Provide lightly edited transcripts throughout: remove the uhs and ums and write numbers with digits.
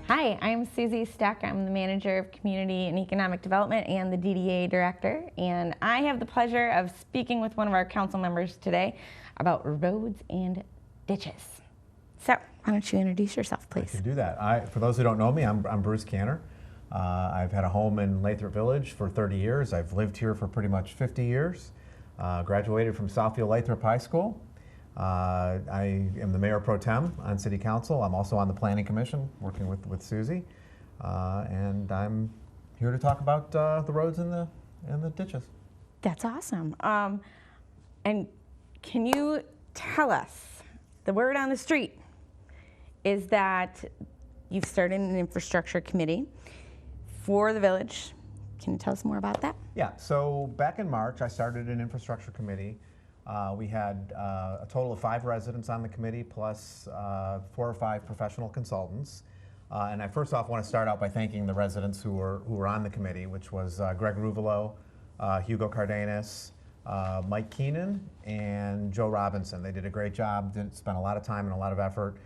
Hi, I'm Susie Steck. I'm the Manager of Community and Economic Development and the DDA Director. And I have the pleasure of speaking with one of our council members today about roads and ditches. So, why don't you introduce yourself, please? I can do that. For those who don't know me, I'm Bruce Canner. I've had a home in Lathrup Village for 30 years. I've lived here for pretty much 50 years. Graduated from Southfield Lathrup High School. I am the Mayor Pro Tem on City Council. I'm also on the Planning Commission, working with Susie. And I'm here to talk about the roads and the ditches. That's awesome. And can you tell us, the word on the street is that you've started an infrastructure committee for the village. Can you tell us more about that? Yeah, so back in March, I started an infrastructure committee. We had a total of 5 residents on the committee, plus 4 or 5 professional consultants. And I first off want to start out by thanking the residents who were on the committee, which was Greg Ruvalo, Hugo Cardenas, Mike Keenan, and Joe Robinson. They did a great job, spent a lot of time and a lot of effort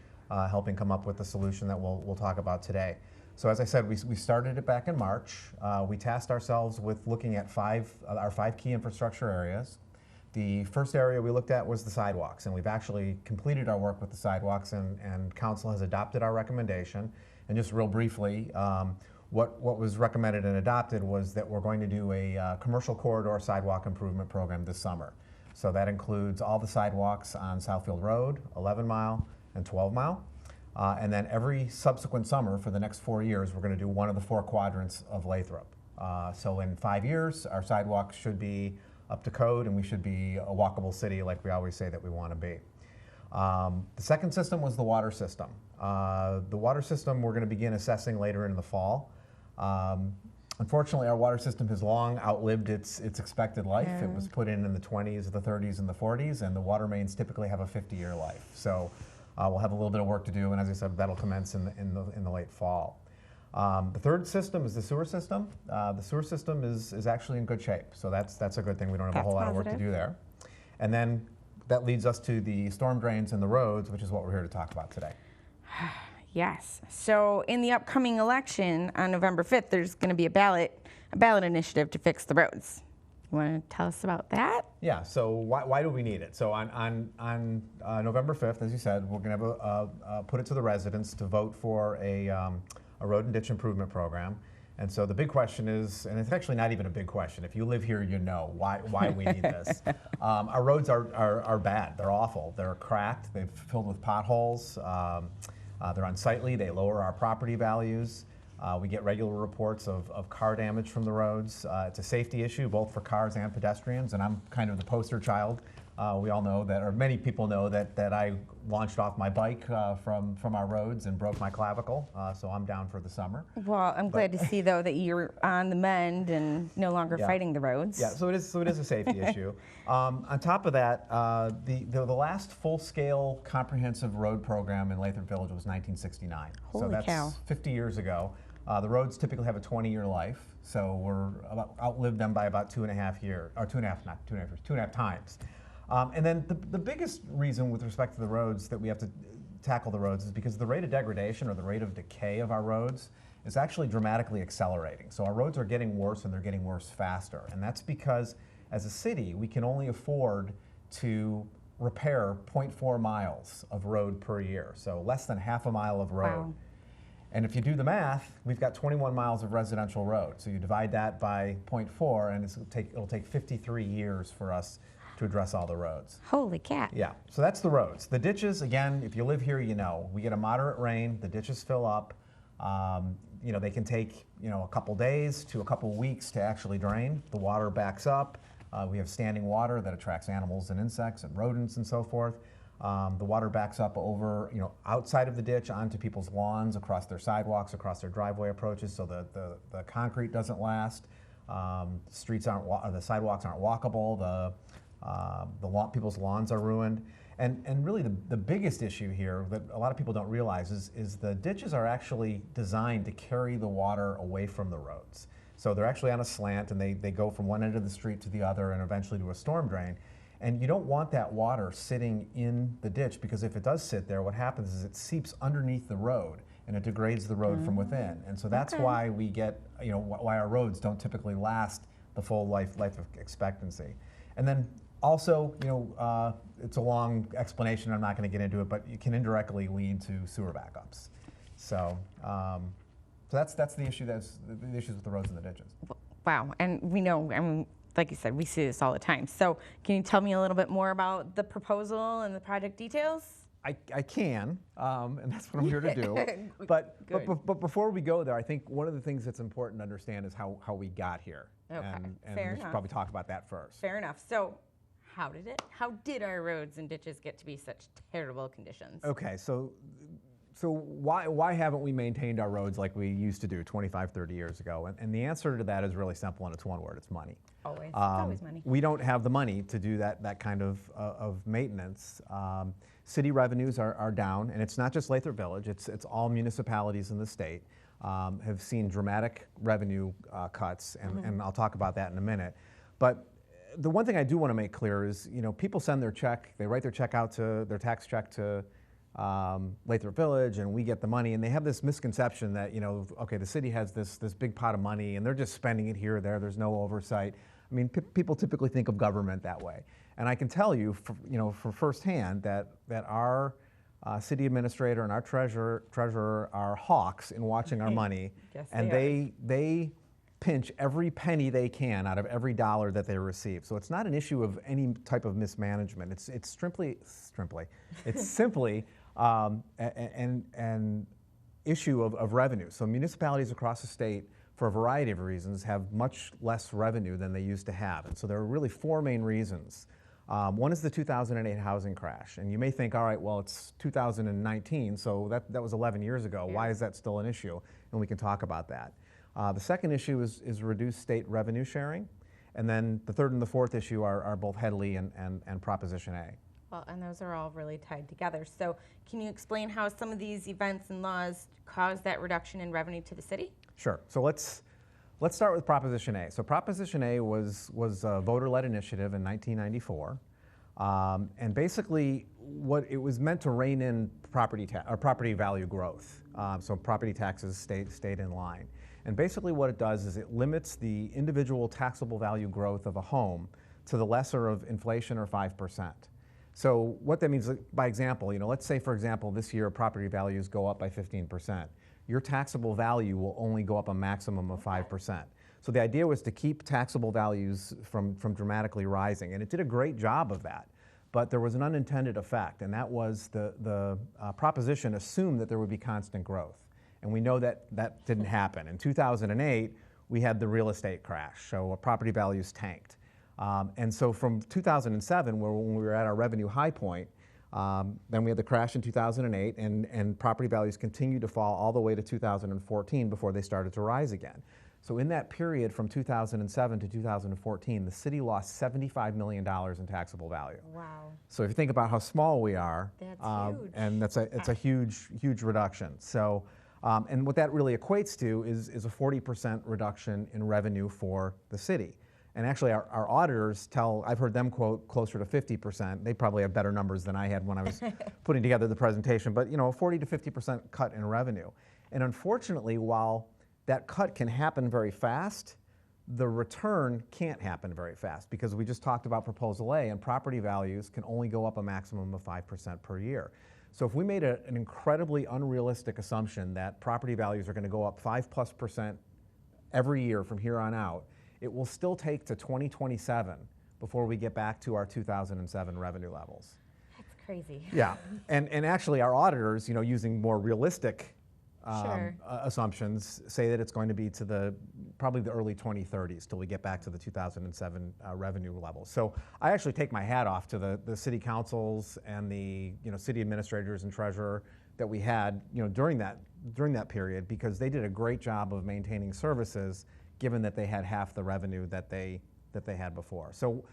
helping come up with the solution that we'll talk about today. So as I said, we started it back in March. We tasked ourselves with looking at our 5 key infrastructure areas. The first area we looked at was the sidewalks, and we've actually completed our work with the sidewalks, and Council has adopted our recommendation. And just real briefly, what was recommended and adopted was that we're going to do a commercial corridor sidewalk improvement program this summer. So that includes all the sidewalks on Southfield Road, 11 Mile and 12 Mile. And then every subsequent summer for the next 4 years, we're going to do one of the 4 quadrants of Lathrup. So in 5 years, our sidewalks should be up to code, and we should be a walkable city like we always say that we want to be. The second system was the water system. The water system we're going to begin assessing later in the fall. Unfortunately, our water system has long outlived its expected life. It was put in the 20s, the 30s, and the 40s, and the water mains typically have a 50-year life. So we'll have a little bit of work to do, and as I said, that'll commence in the late fall. The third system is the sewer system. The sewer system is actually in good shape, so that's a good thing. We don't have a whole lot of work to do there. And then that leads us to the storm drains and the roads, which is what we're here to talk about today. Yes. So in the upcoming election on November 5th, there's going to be a ballot initiative to fix the roads. You want to tell us about that? Yeah, so why do we need it? So on November 5th, as you said, we're going to put it to the residents to vote for a road and ditch improvement program. And so the big question is, and it's actually not even a big question, if you live here, you know why we need this. Our roads are bad, they're awful, they're cracked, they're filled with potholes, they're unsightly, they lower our property values. We get regular reports of car damage from the roads. It's a safety issue both for cars and pedestrians, and I'm kind of the poster child. We all know that, or many people know that I launched off my bike from our roads and broke my clavicle, so I'm down for the summer. Well, I'm glad to see, though, that you're on the mend and no longer fighting the roads. Yeah, so it is a safety issue. On top of that, the last full-scale comprehensive road program in Lathrup Village was 1969. Holy so that's cow. 50 years ago. The roads typically have a 20-year life, so we're outlived them by about 2.5 years, or 2.5 times. And then the biggest reason with respect to the roads that we have to tackle the roads is because the rate of degradation or the rate of decay of our roads is actually dramatically accelerating. So our roads are getting worse, and they're getting worse faster. And that's because as a city, we can only afford to repair 0.4 miles of road per year. So less than half a mile of road. Wow. And if you do the math, we've got 21 miles of residential road. So you divide that by 0.4, and it'll take 53 years for us to address all the roads. Holy cat. Yeah, so that's the roads. The ditches, again, if you live here, you know, we get a moderate rain, the ditches fill up. They can take, a couple days to a couple weeks to actually drain. The water backs up. We have standing water that attracts animals and insects and rodents and so forth. The water backs up over, outside of the ditch onto people's lawns, across their sidewalks, across their driveway approaches, so the concrete doesn't last. The sidewalks aren't walkable. People's lawns are ruined. And really the biggest issue here that a lot of people don't realize is the ditches are actually designed to carry the water away from the roads. So they're actually on a slant, and they go from one end of the street to the other and eventually to a storm drain. And you don't want that water sitting in the ditch, because if it does sit there, what happens is it seeps underneath the road and it degrades the road from within. And so that's why we get, why our roads don't typically last the full life of expectancy. And then also, it's a long explanation, I'm not going to get into it, but it can indirectly lead to sewer backups. So, that's the issue. That's the issues with the roads and the ditches. Wow, and we know, I mean, like you said, we see this all the time. So can you tell me a little bit more about the proposal and the project details? I can, and that's what I'm here to do. But before we go there, I think one of the things that's important to understand is how we got here. Okay, and fair we should enough. probably talk about that first. Fair enough. So how did our roads and ditches get to be such terrible conditions? Okay, so why haven't we maintained our roads like we used to do 25, 30 years ago? And the answer to that is really simple, and it's one word: it's money. Always, it's always money. We don't have the money to do that kind of maintenance. City revenues are down, and it's not just Lathrup Village, it's all municipalities in the state have seen dramatic revenue cuts, and I'll talk about that in a minute. But the one thing I do want to make clear is, people send their check, they write their check out to, their tax check to Lathrup Village, and we get the money, and they have this misconception that, okay, the city has this big pot of money, and they're just spending it here or there, there's no oversight. I mean, people typically think of government that way. And I can tell you, for firsthand, that our city administrator and our treasurer are hawks in watching our money, Yes, and they pinch every penny they can out of every dollar that they receive. So it's not an issue of any type of mismanagement. It's simply an issue of revenue. So municipalities across the state, for a variety of reasons, have much less revenue than they used to have. And so there are really four main reasons. One is the 2008 housing crash. And you may think, all right, well, it's 2019, so that was 11 years ago. Yeah. Why is that still an issue? And we can talk about that. The second issue is reduced state revenue sharing. And then the third and the fourth issue are both Headlee and Proposition A. Well, and those are all really tied together. So can you explain how some of these events and laws caused that reduction in revenue to the city? Sure. So let's start with Proposition A. So Proposition A was a voter-led initiative in 1994, and basically what it was meant to rein in property value growth. So property taxes stayed in line. And basically what it does is it limits the individual taxable value growth of a home to the lesser of inflation, or 5%. So what that means, by example, let's say, for example, this year property values go up by 15%. Your taxable value will only go up a maximum of 5%. So the idea was to keep taxable values from dramatically rising, and it did a great job of that. But there was an unintended effect, and that was the proposition assumed that there would be constant growth. And we know that didn't happen. In 2008, we had the real estate crash, so property values tanked. And so from 2007, when we were at our revenue high point, then we had the crash in 2008, and property values continued to fall all the way to 2014 before they started to rise again. So in that period from 2007 to 2014, the city lost $75 million in taxable value. Wow. So if you think about how small we are, That's huge. and it's a huge reduction. So, and what that really equates to is a 40% reduction in revenue for the city. And actually, our auditors I've heard them quote closer to 50%. They probably have better numbers than I had when I was putting together the presentation, but a 40 to 50% cut in revenue. And unfortunately, while that cut can happen very fast, the return can't happen very fast, because we just talked about Proposal A, and property values can only go up a maximum of 5% per year. So if we made an incredibly unrealistic assumption that property values are going to go up 5+% every year from here on out, it will still take to 2027 before we get back to our 2007 revenue levels. That's crazy. Yeah, and actually our auditors, using more realistic Sure. assumptions, say that it's going to be to probably the early 2030s till we get back to the 2007 revenue levels. So I actually take my hat off to the city councils and the city administrators and treasurer that we had during that period, because they did a great job of maintaining services, given that they had half the revenue that they had before. So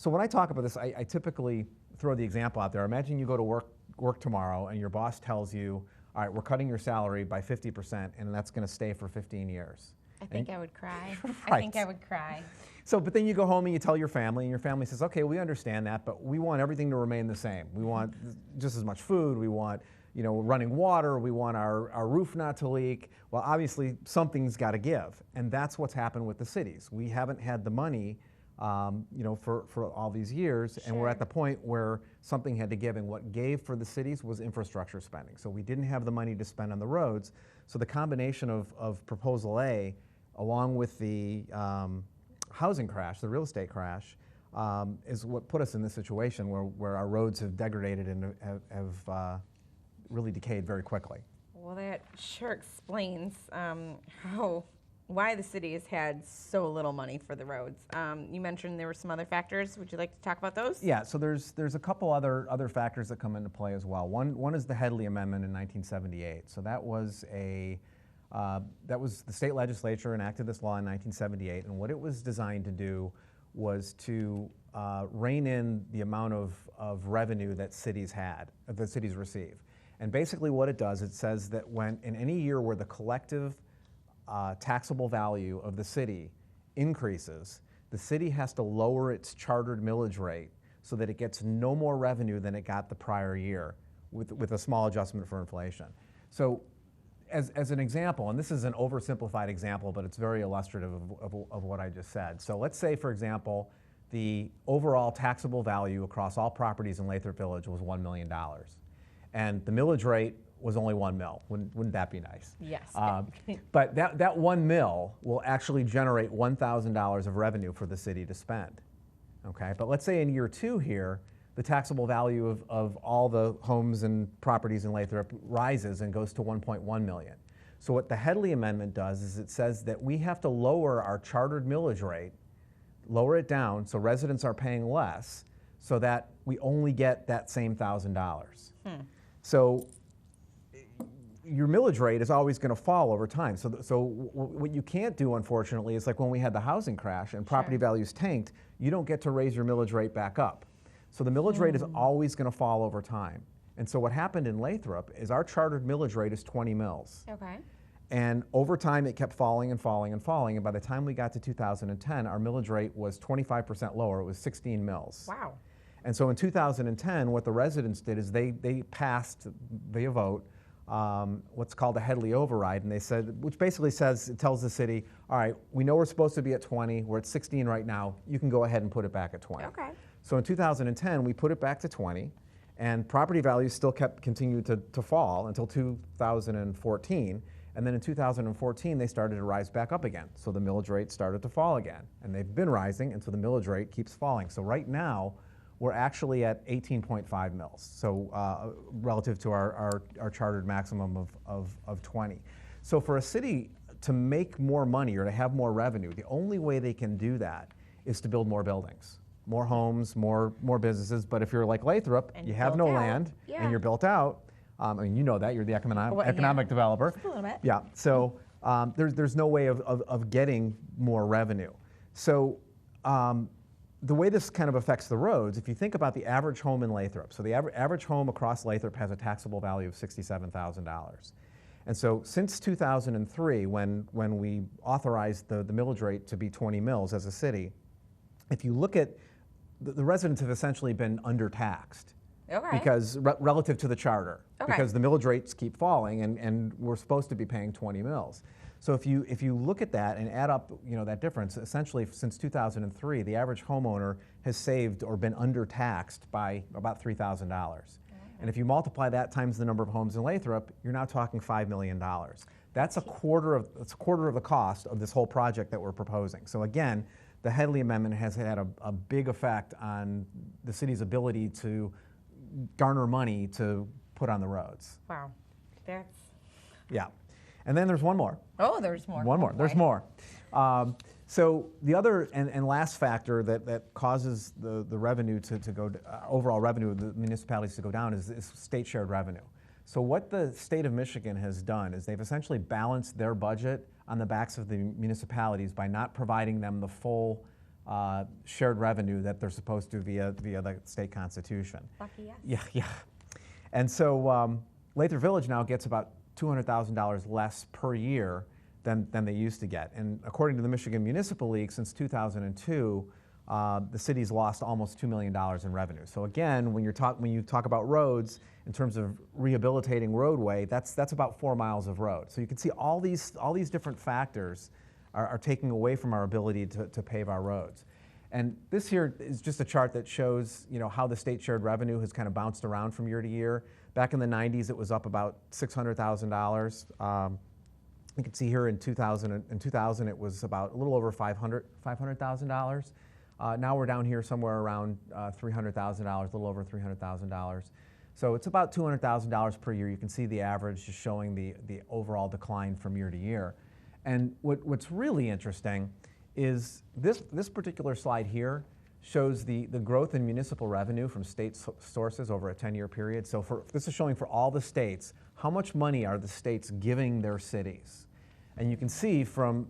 when I talk about this, I typically throw the example out there. Imagine you go to work tomorrow and your boss tells you, all right, we're cutting your salary by 50%, and that's going to stay for 15 years. I think I would cry. Right. I think I would cry. So, but then you go home and you tell your family, and your family says, okay, we understand that, but we want everything to remain the same. We want just as much food. We want, running water, we want our roof not to leak. Well, obviously something's got to give, and that's what's happened with the cities. We haven't had the money, for all these years, and we're at the point where something had to give, and what gave for the cities was infrastructure spending. So we didn't have the money to spend on the roads. So the combination of Proposal A, along with the housing crash, the real estate crash, is what put us in this situation where our roads have degraded and have really decayed very quickly. Well, that sure explains why the city has had so little money for the roads. You mentioned there were some other factors. Would you like to talk about those? Yeah, so there's a couple other factors that come into play as well. One is the Headlee Amendment in 1978. So that was the state legislature enacted this law in 1978, and what it was designed to do was to rein in the amount of revenue that cities receive. And basically what it does, it says that when in any year where the collective taxable value of the city increases, the city has to lower its chartered millage rate so that it gets no more revenue than it got the prior year with a small adjustment for inflation. So as an example, and this is an oversimplified example, but it's very illustrative of what I just said. So let's say, for example, the overall taxable value across all properties in Lathrup Village was $1 million. And the millage rate was only $1 mil. Wouldn't that be nice? Yes. But that $1 mil will actually generate $1,000 of revenue for the city to spend. Okay, but let's say in year 2 here, the taxable value of all the homes and properties in Lathrup rises and goes to 1.1 million. So what the Headlee Amendment does is it says that we have to lower our chartered millage rate, lower it down so residents are paying less, so that we only get that same $1,000. So your millage rate is always going to fall over time. So what you can't do, unfortunately, is like when we had the housing crash and property values tanked, you don't get to raise your millage rate back up. So the millage rate is always going to fall over time. And so what happened in Lathrup is our chartered millage rate is 20 mils. Okay. And over time it kept falling and falling and falling, and by the time we got to 2010, our millage rate was 25% lower. It was 16 mils. Wow. And so in 2010, what the residents did is they passed via vote what's called a Headlee override, and they said, which basically says, it tells the city, all right, we know we're supposed to be at 20, we're at 16 right now, you can go ahead and put it back at 20. Okay. So in 2010, we put it back to 20, and property values still continued to fall until 2014, and then in 2014, they started to rise back up again. So the millage rate started to fall again, and they've been rising, and so the millage rate keeps falling. So right now, we're actually at 18.5 mils, so relative to our chartered maximum of 20. So for a city to make more money or to have more revenue, the only way they can do that is to build more buildings, more homes, more businesses. But if you're like Lathrup, you have no land and you're built out. I mean, you know that, you're the economic developer. Just a little bit. Yeah, so there's no way of getting more revenue. So the way this kind of affects the roads, if you think about the average home in Lathrup, so the average home across Lathrup has a taxable value of $67,000. And so since 2003, when we authorized the millage rate to be 20 mils as a city, if you look at, the residents have essentially been undertaxed. Okay. Because relative to the charter, because the millage rates keep falling, and we're supposed to be paying 20 mils. So if you look at that and add up that difference, essentially since 2003, the average homeowner has saved or been undertaxed by about $3,000. And if you multiply that times the number of homes in Lathrup, you're now talking $5 million. That's a quarter of the cost of this whole project that we're proposing. So again, the Headlee Amendment has had a big effect on the city's ability to garner money to put on the roads. Wow. That's... Yeah. And then there's one more. Oh, there's more. One more. There's more. So the other and last factor that causes the revenue to go, overall revenue of the municipalities to go down is state shared revenue. So what the state of Michigan has done is they've essentially balanced their budget on the backs of the municipalities by not providing them the full shared revenue that they're supposed to via the state constitution. Lucky yes. Yeah. And so Lathrup Village now gets about $200,000 less per year than they used to get. And according to the Michigan Municipal League, since 2002, the city's lost almost $2 million in revenue. So again, when you talk about roads in terms of rehabilitating roadway, that's about 4 miles of road. So you can see all these different factors are taking away from our ability to pave our roads. And this here is just a chart that shows, how the state shared revenue has kind of bounced around from year to year. Back in the 90s, it was up about $600,000. You can see here in 2000 it was about a little over $500,000. Now we're down here somewhere around $300,000, a little over $300,000. So it's about $200,000 per year. You can see the average just showing the overall decline from year to year. And what's really interesting is this particular slide here shows the growth in municipal revenue from state sources over a 10-year period. So this is showing for all the states, how much money are the states giving their cities? And you can see from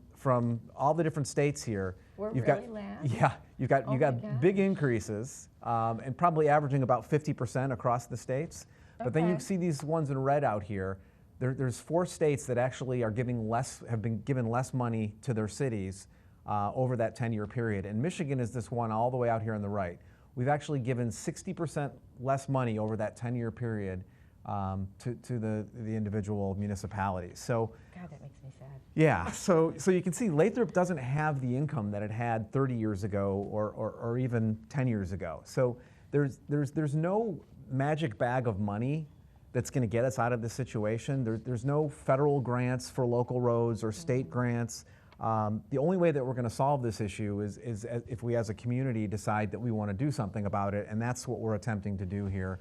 all the different states here, you've got big increases, and probably averaging about 50% across the states. But then you see these ones in red out here. There's 4 states that actually have been given less money to their cities over that 10-year period. And Michigan is this one all the way out here on the right. We've actually given 60% less money over that 10-year period to the individual municipalities. So, God, that makes me sad. Yeah, so you can see Lathrup doesn't have the income that it had 30 years ago or even 10 years ago. So there's no magic bag of money that's going to get us out of this situation. There's no federal grants for local roads or state grants. The only way that we're going to solve this issue is if we as a community decide that we want to do something about it, and that's what we're attempting to do here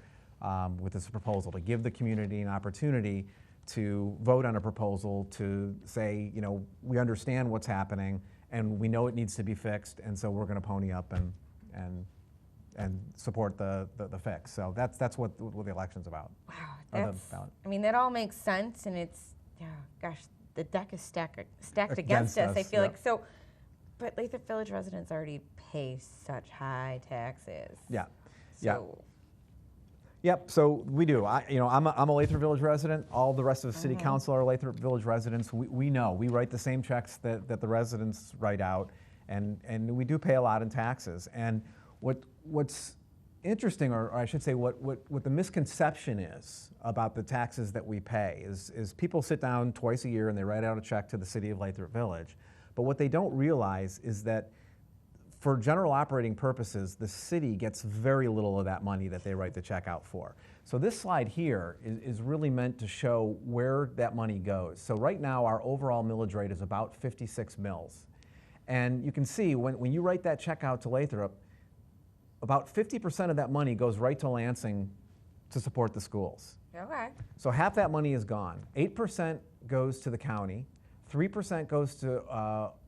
with this proposal, to give the community an opportunity to vote on a proposal to say, we understand what's happening and we know it needs to be fixed, and so we're going to pony up and support the fix. So that's what the election's about. Wow, that all makes sense, and it's, gosh, the deck is stacked against us, I feel like. So, but Lathrup Village residents already pay such high taxes. Yeah. So. Yep, so we do. I'm a Lathrup Village resident. All the rest of the city council are Lathrup Village residents. We know. We write the same checks that the residents write out, and we do pay a lot in taxes. And what's interesting, or I should say what the misconception is about the taxes that we pay is people sit down twice a year and they write out a check to the city of Lathrup Village. But what they don't realize is that for general operating purposes, the city gets very little of that money that they write the check out for. So this slide here is really meant to show where that money goes. So right now, our overall millage rate is about 56 mils. And you can see when you write that check out to Lathrup, about 50% of that money goes right to Lansing to support the schools. Okay. So half that money is gone. 8% goes to the county, 3% goes to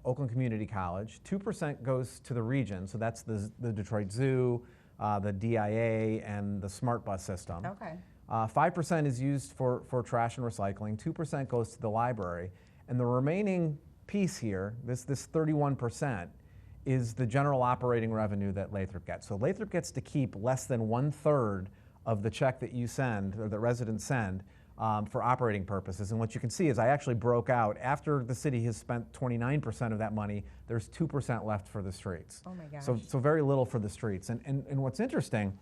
Oakland Community College, 2% goes to the region, so that's the Detroit Zoo, the DIA, and the Smart Bus system. Okay. 5% is used for trash and recycling, 2% goes to the library, and the remaining piece here, this 31%, is the general operating revenue that Lathrup gets. So Lathrup gets to keep less than 1/3 of the check that you send, or the residents send, for operating purposes. And what you can see is I actually broke out, after the city has spent 29% of that money, there's 2% left for the streets. Oh my gosh. So very little for the streets. And what's interesting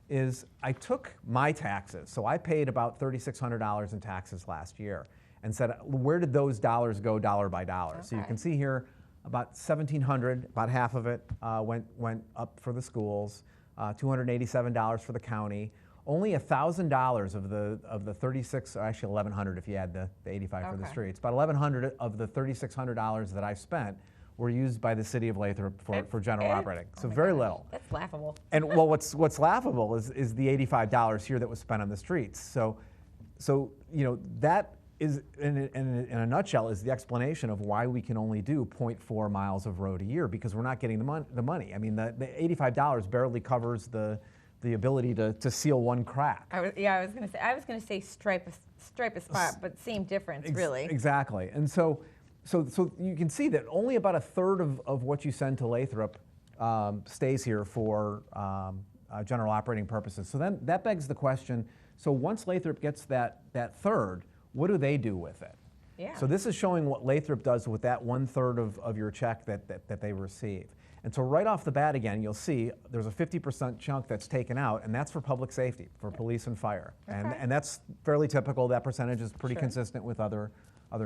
is I took my taxes, so I paid about $3,600 in taxes last year, and said, where did those dollars go dollar by dollar? Okay. So you can see here, about $1,700, about half of it went up for the schools, $287 for the county. Only $1,000 of the 36, or actually $1,100 if you add the 85 for the streets. About $1,100 of the $3,600 that I spent were used by the city of Lathrup for general operating. So very little. That's laughable. And well, what's laughable is the $85 here that was spent on the streets. So that is, in a nutshell, is the explanation of why we can only do 0.4 miles of road a year, because we're not getting the money. I mean, the $85 barely covers the ability to seal one crack. I was gonna say stripe a spot, but same difference, really. Exactly. And so you can see that only about 1/3 of what you send to Lathrup stays here for general operating purposes. So then that begs the question, so once Lathrup gets that third, what do they do with it? Yeah. So this is showing what Lathrup does with that 1/3 of your check that they receive. And so right off the bat, again, you'll see there's a 50% chunk that's taken out, and that's for public safety, for police and fire. Okay. And that's fairly typical. That percentage is pretty Sure. consistent with other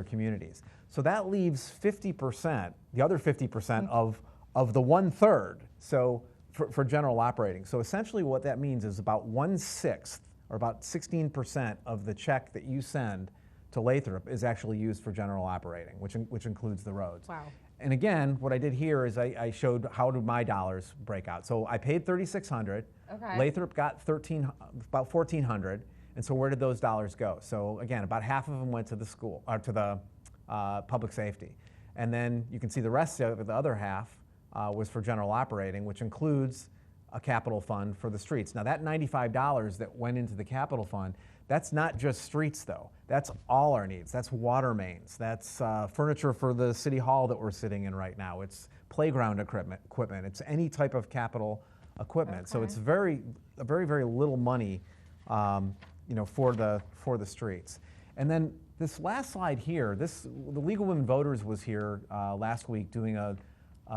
communities. So that leaves 50%, the other 50% of the 1/3, so for general operating. So essentially what that means is about 1/6, or about 16% of the check that you send to Lathrup is actually used for general operating, which includes the roads. Wow. And again, what I did here is I showed how do my dollars break out. So I paid $3,600. Okay. Lathrop got about $1,400. And so where did those dollars go? So again, about half of them went to the school, or to the public safety. And then you can see the rest of it, the other half, was for general operating, which includes a capital fund for the streets. Now that $95 that went into the capital fund, that's not just streets though. That's all our needs. That's water mains. That's furniture for the city hall that we're sitting in right now. It's playground equipment. It's any type of capital equipment. So it's very little money, for the streets. And then this last slide here, the League of Women Voters was here last week doing a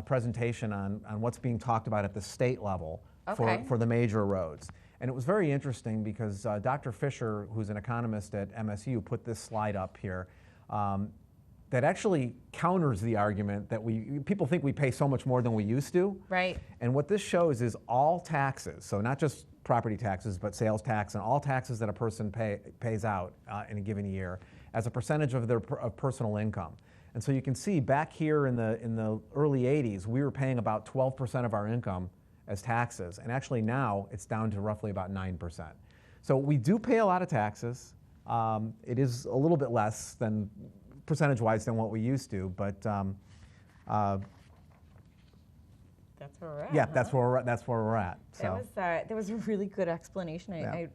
presentation on what's being talked about at the state level for the major roads. And it was very interesting because Dr. Fisher, who's an economist at MSU, put this slide up here that actually counters the argument that people think we pay so much more than we used to. Right. And what this shows is all taxes, so not just property taxes, but sales tax and all taxes that a person pays out in a given year as a percentage of their personal income. And so you can see back here in the early 80s, we were paying about 12% of our income as taxes, and actually now it's down to roughly about 9%. So we do pay a lot of taxes. It is a little bit less than percentage-wise than what we used to, but That's where we're at. yeah, that's where we're at. So That was a really good explanation. Yeah. I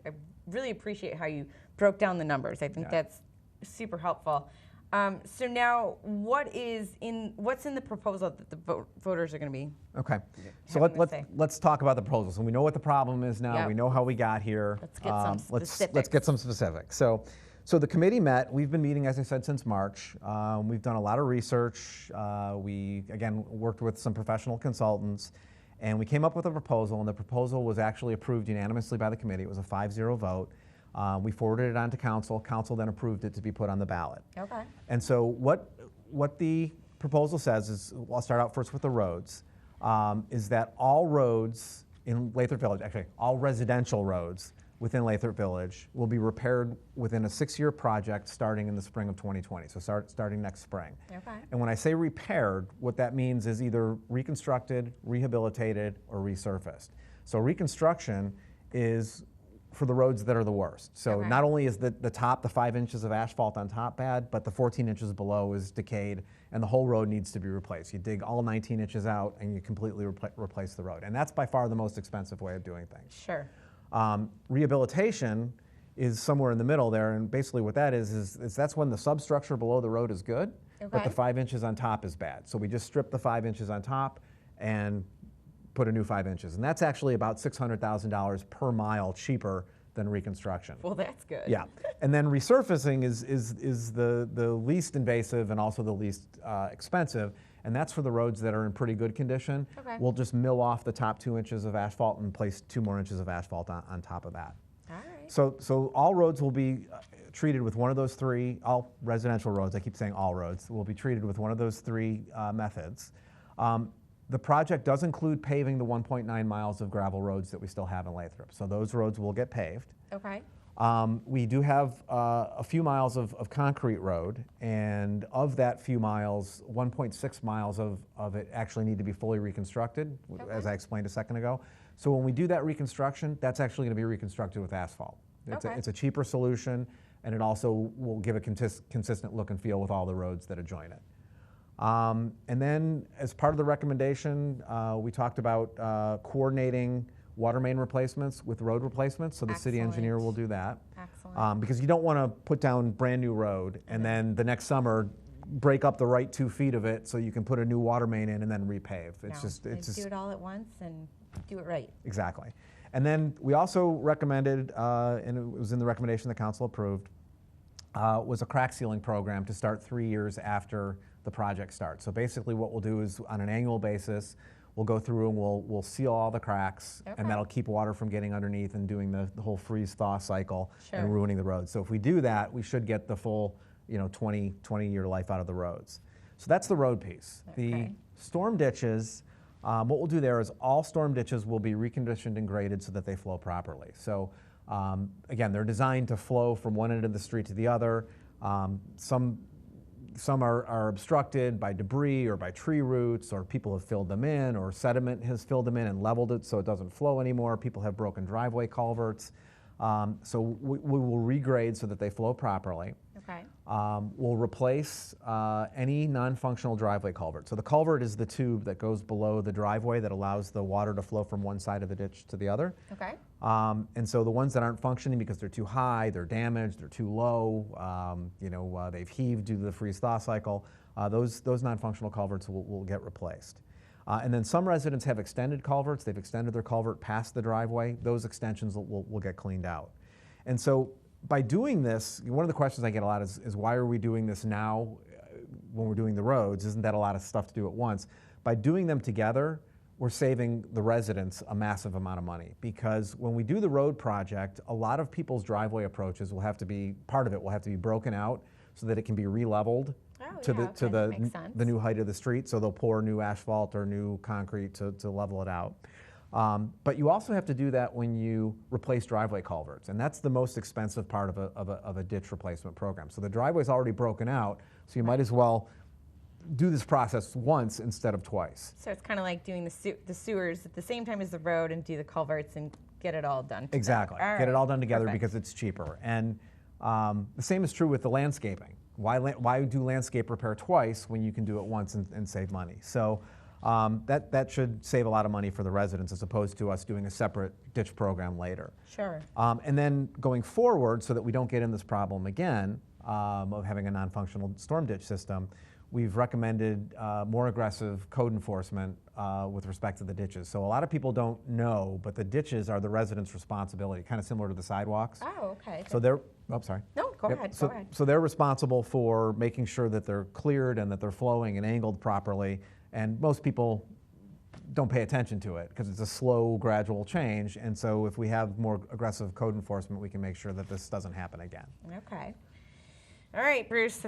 really appreciate how you broke down the numbers. I think that's super helpful. So now, what's in the proposal that the voters are going to be? okay. So having to say? let's talk about the proposals. And we know what the problem is now. Yep. We know how we got here. Let's get some specifics. Let's get some specifics. So the committee met. We've been meeting, as I said, since March. We've done a lot of research. We, again, worked with some professional consultants. And we came up with a proposal, and the proposal was actually approved unanimously by the committee. It was a 5-0 vote. We forwarded it on to council. Council then approved it to be put on the ballot. Okay. And so what the proposal says is, I'll start out first with the roads, is that all roads in Lathrop Village, actually all residential roads within Lathrop Village, will be repaired within a 6-year project starting in the spring of 2020, so starting next spring. Okay. And when I say repaired, what that means is either reconstructed, rehabilitated, or resurfaced. So reconstruction is for the roads that are the worst. So not only is the top, the 5 inches of asphalt on top bad, but the 14 inches below is decayed, and the whole road needs to be replaced. You dig all 19 inches out, and you completely replace the road. And that's by far the most expensive way of doing things. Sure. Rehabilitation is somewhere in the middle there, and basically what that is that's when the substructure below the road is good, but the 5 inches on top is bad. So we just strip the 5 inches on top and put a new 5 inches. And that's actually about $600,000 per mile cheaper than reconstruction. Well, that's good. Yeah. And then resurfacing is the least invasive and also the least expensive. And that's for the roads that are in pretty good condition. Okay. We'll just mill off the top 2 inches of asphalt and place 2 more inches of asphalt on top of that. All right. So all roads will be treated with one of those three, all residential roads, I keep saying all roads, will be treated with one of those three methods. The project does include paving the 1.9 miles of gravel roads that we still have in Lathrop. So those roads will get paved. Okay. We do have a few miles of concrete road, and of that few miles, 1.6 miles of it actually need to be fully reconstructed, as I explained a second ago. So when we do that reconstruction, that's actually going to be reconstructed with asphalt. It's a cheaper solution, and it also will give a consistent look and feel with all the roads that adjoin it. And then as part of the recommendation, we talked about coordinating water main replacements with road replacements, so the city engineer will do that. Excellent. Because you don't want to put down brand new road and then the next summer break up the right 2 feet of it so you can put a new water main in and then repave. It's just do it all at once and do it right. Exactly. And then we also recommended, and it was in the recommendation the council approved, was a crack sealing program to start 3 years after the project starts. So basically what we'll do is on an annual basis, we'll go through and we'll seal all the cracks, Okay. and that'll keep water from getting underneath and doing the whole freeze-thaw cycle Sure. and ruining the roads. So if we do that, we should get the full 20-year life out of the roads. So that's the road piece. Okay. The storm ditches, what we'll do there is all storm ditches will be reconditioned and graded so that they flow properly. So again, they're designed to flow from one end of the street to the other. Some are obstructed by debris or by tree roots, or people have filled them in, or sediment has filled them in and leveled it so it doesn't flow anymore. People have broken driveway culverts. So we will regrade so that they flow properly. Okay. We'll replace any non-functional driveway culvert. So the culvert is the tube that goes below the driveway that allows the water to flow from one side of the ditch to the other. Okay. And so the ones that aren't functioning because they're too high, they're damaged, they're too low, they've heaved due to the freeze-thaw cycle, those non-functional culverts will get replaced. And then some residents have extended culverts. They've extended their culvert past the driveway. Those extensions will get cleaned out. And so by doing this, one of the questions I get a lot is why are we doing this now when we're doing the roads? Isn't that a lot of stuff to do at once? By doing them together, we're saving the residents a massive amount of money, because when we do the road project, a lot of people's driveway approaches will have to be, part of it will have to be broken out so that it can be re-leveled to the new height of the street. So they'll pour new asphalt or new concrete to level it out. But you also have to do that when you replace driveway culverts, and that's the most expensive part of a ditch replacement program. So the driveway's already broken out, so you might as well do this process once instead of twice. So it's kind of like doing the sewers at the same time as the road and do the culverts and get it all done together. Exactly. Get it all done together. Perfect. Because it's cheaper. And the same is true with the landscaping. Why do landscape repair twice when you can do it once and save money? So that should save a lot of money for the residents, as opposed to us doing a separate ditch program later. Sure. And then going forward, so that we don't get in this problem again of having a non-functional storm ditch system, we've recommended more aggressive code enforcement with respect to the ditches. So a lot of people don't know, but the ditches are the residents' responsibility, kind of similar to the sidewalks. Oh, okay. So they're, sorry. No, go ahead. So, go ahead. so they're responsible for making sure that they're cleared and that they're flowing and angled properly. And most people don't pay attention to it because it's a slow, gradual change. And so if we have more aggressive code enforcement, we can make sure that this doesn't happen again. Okay. All right, Bruce,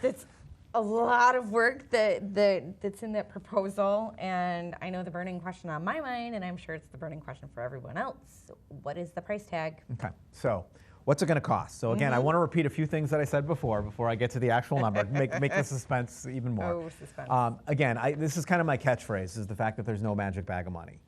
that's a lot of work that's in that proposal, and I know the burning question on my mind, and I'm sure it's the burning question for everyone else. What is the price tag? Okay, so what's it going to cost? So again, I want to repeat a few things that I said before I get to the actual number, make the suspense even more. Oh, suspense. Again, this is kind of my catchphrase, is the fact that there's no magic bag of money.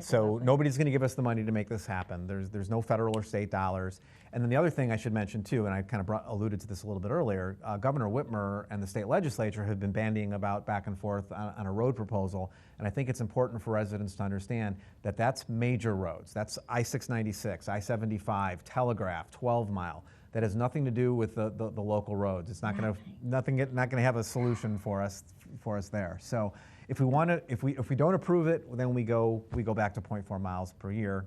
So nobody's going to give us the money to make this happen. There's no federal or state dollars. And then the other thing I should mention too, and I kind of alluded to this a little bit earlier, Governor Whitmer and the state legislature have been bandying about back and forth on a road proposal. And I think it's important for residents to understand that that's major roads. That's I-696, I-75, Telegraph, 12 Mile. That has nothing to do with the local roads. It's not going to have a solution for us there. So if we don't approve it, then we go back to 0.4 miles per year.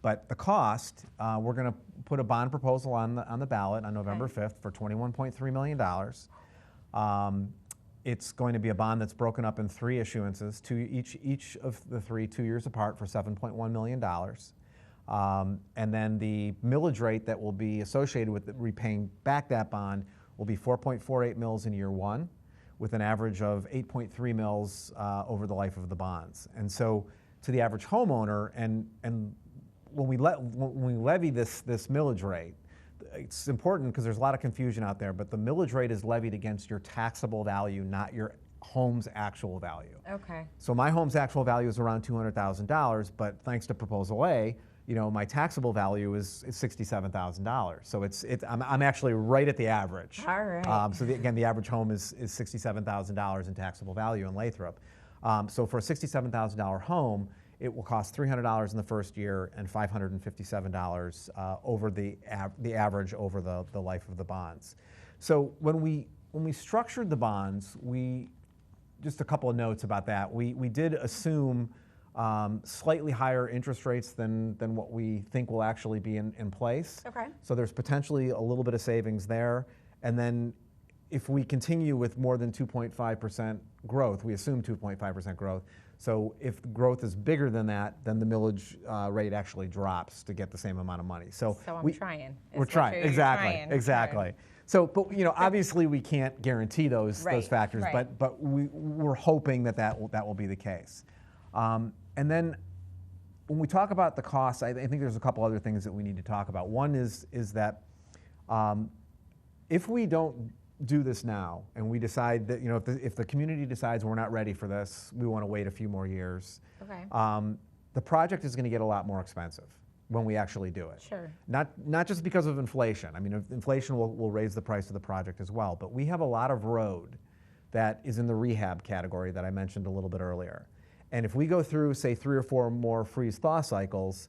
But the cost, we're going to put a bond proposal on the ballot on November 5th for $21.3 million. It's going to be a bond that's broken up in 3 issuances, each of the 3 2 years apart, for $7.1 million. And then the millage rate that will be associated with repaying back that bond will be 4.48 mils in year 1, with an average of 8.3 mils over the life of the bonds. And so to the average homeowner, and when we levy this millage rate, it's important because there's a lot of confusion out there, but the millage rate is levied against your taxable value, not your home's actual value. Okay. So my home's actual value is around $200,000, but thanks to Proposal A, my taxable value is $67,000. So I'm actually right at the average. All right. So again, the average home is $67,000 in taxable value in Lathrup. So for a $67,000 home, it will cost $300 in the first year and $557 over the average over the life of the bonds. So when we structured the bonds, just a couple of notes about that. We did assume slightly higher interest rates than what we think will actually be in place. Okay. So there's potentially a little bit of savings there. And then if we continue with more than 2.5% growth, we assume 2.5% growth. So if growth is bigger than that, then the millage rate actually drops to get the same amount of money. So I'm trying. We're trying, exactly, exactly. Right. So, but obviously we can't guarantee those factors, right. but we're hoping that will be the case. And then when we talk about the costs, I think there's a couple other things that we need to talk about. One is that if we don't do this now and we decide that, if the community decides we're not ready for this, we want to wait a few more years, okay. The project is going to get a lot more expensive when we actually do it. Sure. Not just because of inflation. I mean, inflation will raise the price of the project as well, but we have a lot of road that is in the rehab category that I mentioned a little bit earlier. And if we go through, say, 3 or 4 more freeze-thaw cycles,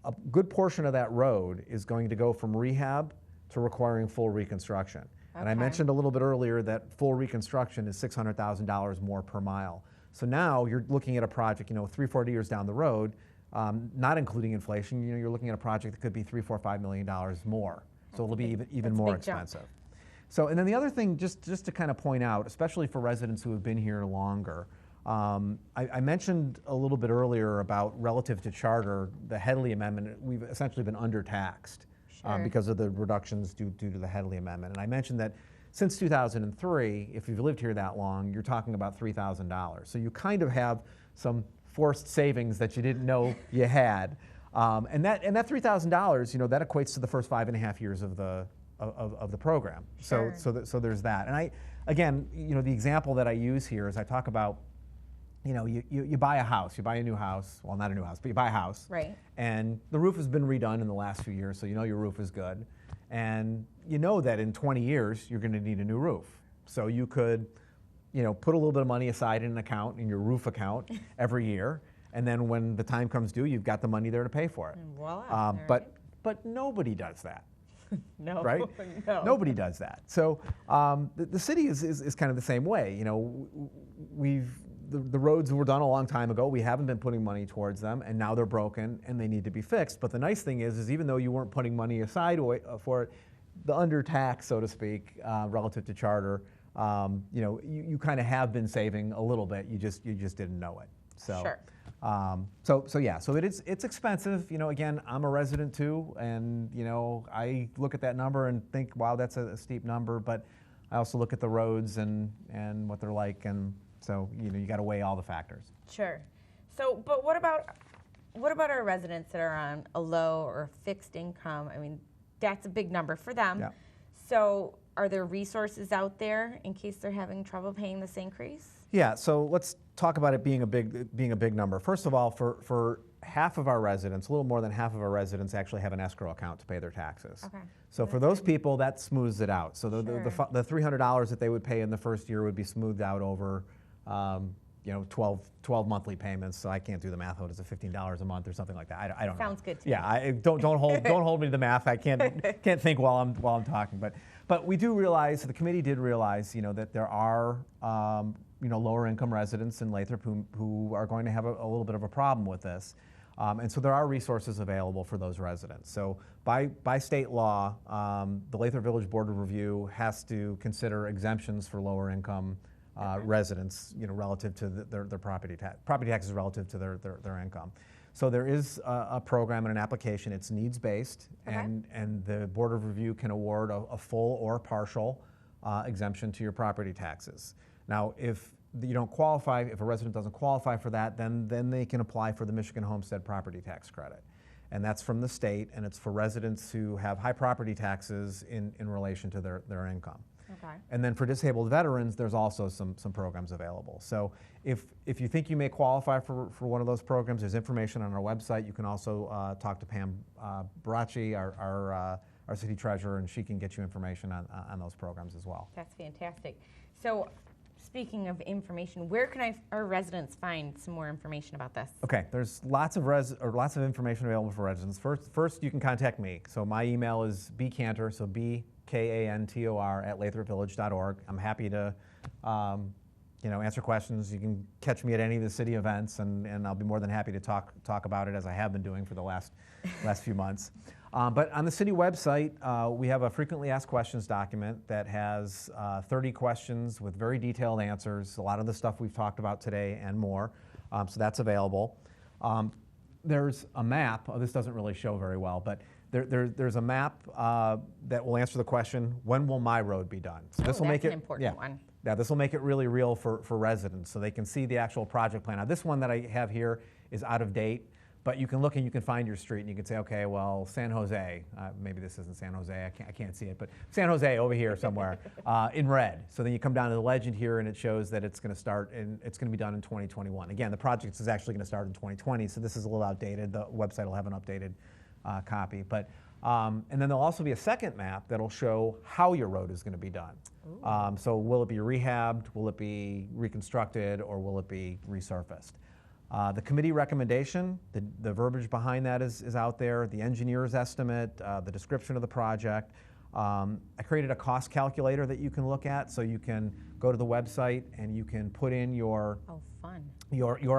a good portion of that road is going to go from rehab to requiring full reconstruction. And I mentioned a little bit earlier that full reconstruction is $600,000 more per mile. So now you're looking at a project, 3-4 years down the road, not including inflation, you're looking at a project that could be $3, $4, $5 million more. So it'll be even more expensive. So, and then the other thing, just to kind of point out, especially for residents who have been here longer, I mentioned a little bit earlier about relative to charter, the Headlee Amendment, we've essentially been undertaxed. Because of the reductions due to the Headlee Amendment. And I mentioned that since 2003, if you've lived here that long, you're talking about $3,000. So you kind of have some forced savings that you didn't know you had. And that $3,000, that equates to the first 5.5 years of the program. Sure. So there's that. And again, the example that I use here is I talk about, you buy a house, you buy a new house, well, not a new house, but you buy a house. Right. And the roof has been redone in the last few years, so your roof is good. And you know that in 20 years, you're going to need a new roof. So you could, put a little bit of money aside in an account, in your roof account, every year. And then when the time comes due, you've got the money there to pay for it. And voila. But nobody does that. No. Right? No. Nobody does that. So the city is kind of the same way. The roads were done a long time ago. We haven't been putting money towards them, and now they're broken and they need to be fixed. But the nice thing is even though you weren't putting money aside for it, the undertax, so to speak, relative to charter, you kind of have been saving a little bit. You just didn't know it. So, sure. So it's expensive. Again, I'm a resident too, and I look at that number and think, wow, that's a steep number. But I also look at the roads and what they're like, and so you got to weigh all the factors. Sure. So, but what about our residents that are on a low or fixed income? I mean, that's a big number for them. Yeah. So, are there resources out there in case they're having trouble paying this increase? Yeah. So let's talk about it being a big number. First of all, for half of our residents, a little more than half of our residents actually have an escrow account to pay their taxes. Okay. So for those people, that smooths it out. So the $300 that they would pay in the first year would be smoothed out over 12 monthly payments. So I can't do the math. What is it, $15 a month or something like that? I don't know. Sounds good to me. Yeah, don't hold me to the math. I can't think while I'm talking. But we do realize, the committee did realize, that there are lower income residents in Lathrup who are going to have a little bit of a problem with this. And so there are resources available for those residents. So by state law, the Lathrup Village Board of Review has to consider exemptions for lower income residents, relative to their property taxes relative to their income. So there is a program and an application. It's needs-based, and the Board of Review can award a full or partial exemption to your property taxes. Now, if you don't qualify, if a resident doesn't qualify for that, then they can apply for the Michigan Homestead Property Tax Credit. And that's from the state, and it's for residents who have high property taxes in relation to their income. Okay. And then for disabled veterans, there's also some programs available. So if you think you may qualify for one of those programs, there's information on our website. You can also talk to Pam Baracci, our city treasurer, and she can get you information on those programs as well. That's fantastic. So speaking of information, where can our residents find some more information about this? Okay, there's lots of information available for residents. First, you can contact me. So my email is bkantor, so BKANTOR @lathrupvillage.org. I'm happy to answer questions. You can catch me at any of the city events, and I'll be more than happy to talk about it as I have been doing for the last few months. But on the city website, we have a frequently asked questions document that has 30 questions with very detailed answers, a lot of the stuff we've talked about today and more. So that's available. There's a map. This doesn't really show very well, but there's a map that will answer the question, when will my road be done? So this will make it an important one. Yeah, this will make it really real for residents, so they can see the actual project plan. Now, this one that I have here is out of date, but you can look and you can find your street, and you can say, okay, well, San Jose, maybe this isn't San Jose, I can't see it, but San Jose over here somewhere in red. So then you come down to the legend here, and it shows that it's going to start, and it's going to be done in 2021. Again, the project is actually going to start in 2020, so this is a little outdated. The website will have an updated copy, but. And then there'll also be a second map that'll show how your road is going to be done. So will it be rehabbed, will it be reconstructed, or will it be resurfaced? The committee recommendation, the verbiage behind that is out there, the engineer's estimate, the description of the project. I created a cost calculator that you can look at, so you can go to the website and you can put in your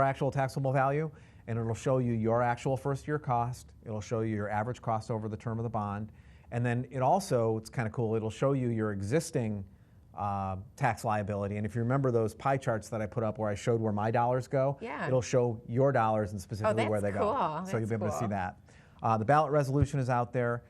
actual taxable value, and it'll show you your actual first-year cost. It'll show you your average cost over the term of the bond. And then it's kind of cool, it'll show you your existing tax liability. And if you remember those pie charts that I put up where I showed where my dollars go, it'll show your dollars and specifically where they go. So you'll be able to see that. The ballot resolution is out there.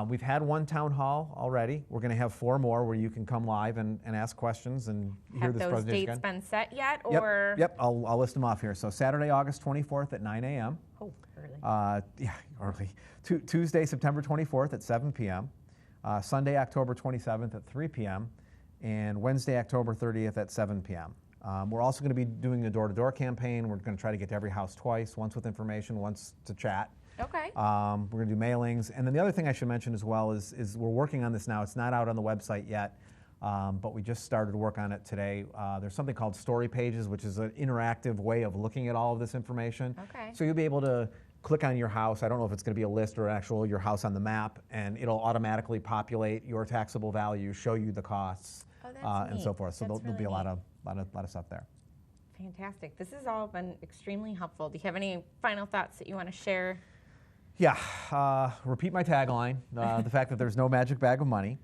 We've had one town hall already. We're going to have 4 more where you can come live and ask questions and hear this presentation. Have those dates been set yet? Or? Yep. I'll list them off here. So Saturday, August 24th at 9 a.m. Oh, early. Yeah, early. Tuesday, September 24th at 7 p.m. Sunday, October 27th at 3 p.m. And Wednesday, October 30th at 7 p.m. We're also going to be doing a door-to-door campaign. We're going to try to get to every house twice, once with information, once to chat. Okay. We're going to do mailings. And then the other thing I should mention as well is we're working on this now. It's not out on the website yet, but we just started work on it today. There's something called story pages, which is an interactive way of looking at all of this information. Okay. So you'll be able to click on your house. I don't know if it's going to be a list or your house on the map, and it'll automatically populate your taxable value, show you the costs, and so forth. So there'll be a lot of stuff there. Fantastic. This has all been extremely helpful. Do you have any final thoughts that you want to share? Yeah, repeat my tagline, the fact that there's no magic bag of money.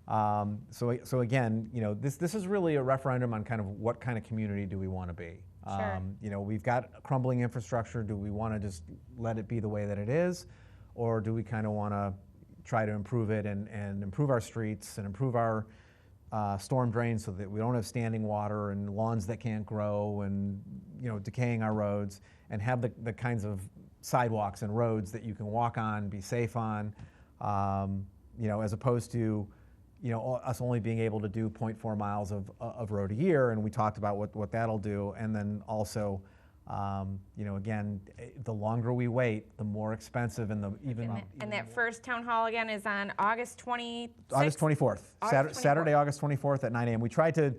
So again, this is really a referendum on kind of what kind of community do we want to be. Sure. We've got crumbling infrastructure. Do we want to just let it be the way that it is? Or do we kind of want to try to improve it and improve our streets and improve our storm drains so that we don't have standing water and lawns that can't grow and decaying our roads, and have the kinds of sidewalks and roads that you can walk on, be safe on, as opposed to us only being able to do 0.4 miles of road a year. And we talked about what that'll do. And then also, again, the longer we wait, the more expensive and that first town hall again is on August 26th? August 24th. Saturday, August 24th at 9 a.m. We tried to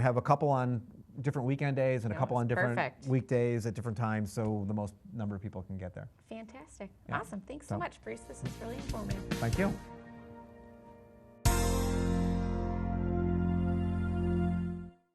have a couple on different weekend days and a couple on different weekdays at different times, so the most number of people can get there. Fantastic. Yeah. Awesome. Thanks so much, Bruce. This is really informative. Thank you.